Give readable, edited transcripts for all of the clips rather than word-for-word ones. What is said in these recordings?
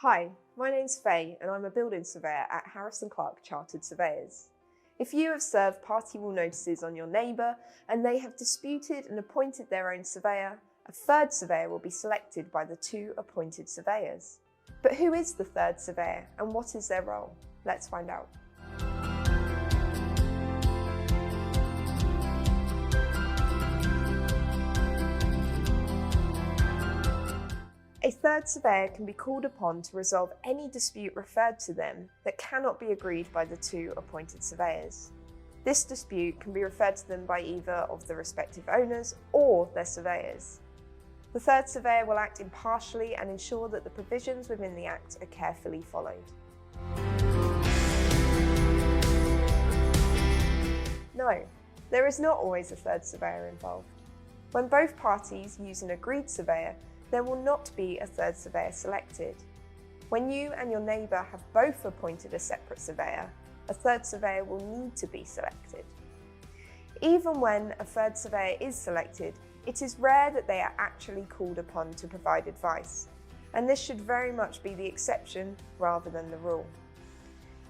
Hi, my name's Faye and I'm a building surveyor at Harrison Clarke Chartered Surveyors. If you have served party wall notices on your neighbour and they have disputed and appointed their own surveyor, a third surveyor will be selected by the two appointed surveyors. But who is the third surveyor and what is their role? Let's find out. A third surveyor can be called upon to resolve any dispute referred to them that cannot be agreed by the two appointed surveyors. This dispute can be referred to them by either of the respective owners or their surveyors. The third surveyor will act impartially and ensure that the provisions within the Act are carefully followed. No, there is not always a third surveyor involved. When both parties use an agreed surveyor, there will not be a third surveyor selected. When you and your neighbour have both appointed a separate surveyor, a third surveyor will need to be selected. Even when a third surveyor is selected, it is rare that they are actually called upon to provide advice, and this should very much be the exception rather than the rule.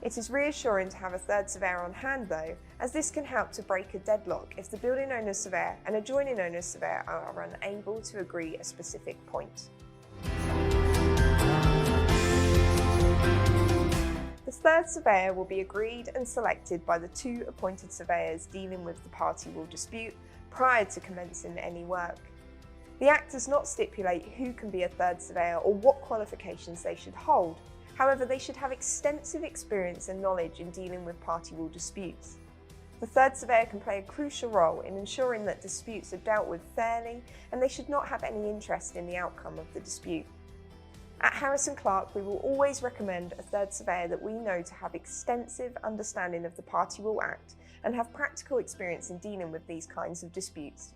It is reassuring to have a third surveyor on hand though, as this can help to break a deadlock if the building owner's surveyor and adjoining owner's surveyor are unable to agree a specific point. The third surveyor will be agreed and selected by the two appointed surveyors dealing with the party wall dispute prior to commencing any work. The Act does not stipulate who can be a third surveyor or what qualifications they should hold. However, they should have extensive experience and knowledge in dealing with party wall disputes. The third surveyor can play a crucial role in ensuring that disputes are dealt with fairly, and they should not have any interest in the outcome of the dispute. At Harrison Clarke, we will always recommend a third surveyor that we know to have extensive understanding of the Party Wall Act and have practical experience in dealing with these kinds of disputes.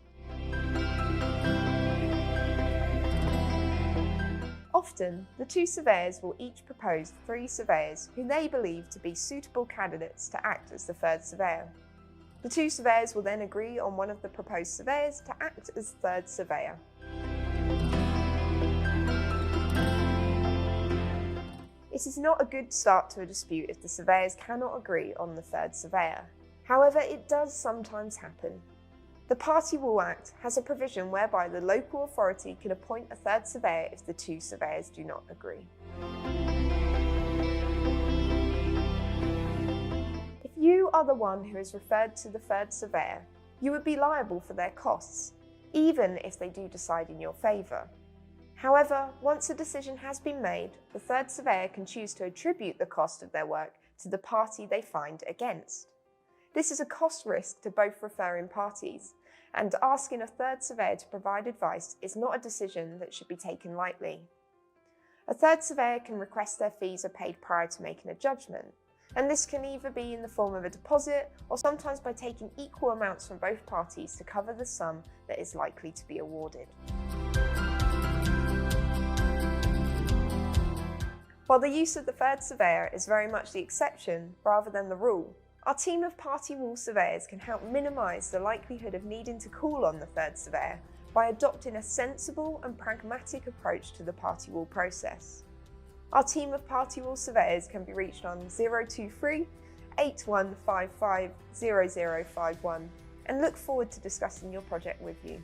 Often, the two surveyors will each propose 3 surveyors who they believe to be suitable candidates to act as the third surveyor. The 2 surveyors will then agree on one of the proposed surveyors to act as third surveyor. It is not a good start to a dispute if the surveyors cannot agree on the third surveyor. However, it does sometimes happen. The Party Wall Act has a provision whereby the local authority can appoint a third surveyor if the 2 surveyors do not agree. If you are the one who is referred to the third surveyor, you would be liable for their costs, even if they do decide in your favour. However, once a decision has been made, the third surveyor can choose to attribute the cost of their work to the party they find against. This is a cost risk to both referring parties, and asking a third surveyor to provide advice is not a decision that should be taken lightly. A third surveyor can request their fees are paid prior to making a judgment, and this can either be in the form of a deposit or sometimes by taking equal amounts from both parties to cover the sum that is likely to be awarded. While the use of the third surveyor is very much the exception rather than the rule, our team of party wall surveyors can help minimise the likelihood of needing to call on the third surveyor by adopting a sensible and pragmatic approach to the party wall process. Our team of party wall surveyors can be reached on 023 8155 0051 and look forward to discussing your project with you.